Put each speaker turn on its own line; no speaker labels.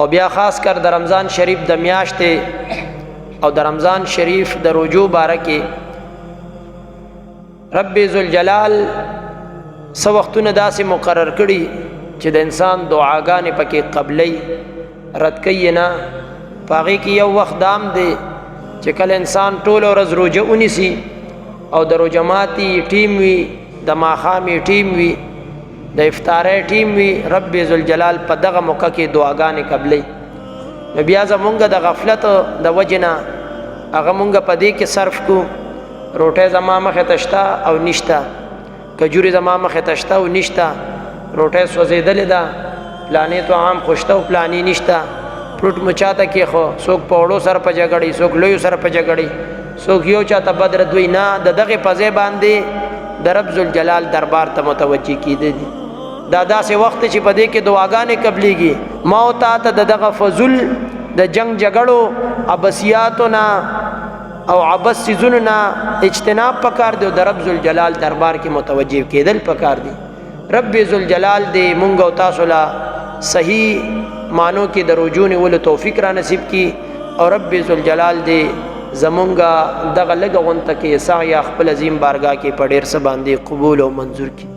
او بیا خاص کر د رمضان شریف د میاشتې او د رمضان شریف د روزو باره کې رب ذوالجلال څه وختونه داسې مقرر کړي چې د انسان دعاګانې پکې قبلی رد کوي نه. په هغې کې یو وخت دام دی چې کله انسان ټوله ورځ روژه ونیسي او د روژه ماتي ټیم وي، د ماښامې ټیم وي، د افطارۍ ټیم وي، رب ذوالجلال په دغه موقع کې دعاګانې قبلی. نو بیا زمونږ د غفلت د وجې نه هغه مونږ په دې کې صرف کو، روټۍ زما مخې ته شته او نشته، کجوري زما مخې ته شته او نشته، روټۍ سوځېدلې ده، پلانې طعام خو شته او پلانې نشته، پلوټ مو چاته کېښو، څوک په وړو سره په جګړې، څوک لویو سره په جګړې، څوک یو چاته بد ردوي نه، د دغې په ځای باندې د رب ذوالجلال دربار ته متوجه کېده دي. دا داسې وخت چې په دې کې دعاګانې قبلیږي. ما او تا ته د دغه فضل د جنگ جګړو عبثیاتو نه او عبث څیزونو نه اجتناب پکار دی او د رب ذوالجلال دربار کې متوجه کېدل پکار دی. رب ذوالجلال دې مونږ او تاسو له صحیح معنو کې د روژو نیولو توفیق را نصیب کی او رب ذوالجلال دې زمونږه دغه لږه غونته کې سعی خپل عظیم بارګاه کې په ډېر څه باندې قبول او منظور کی.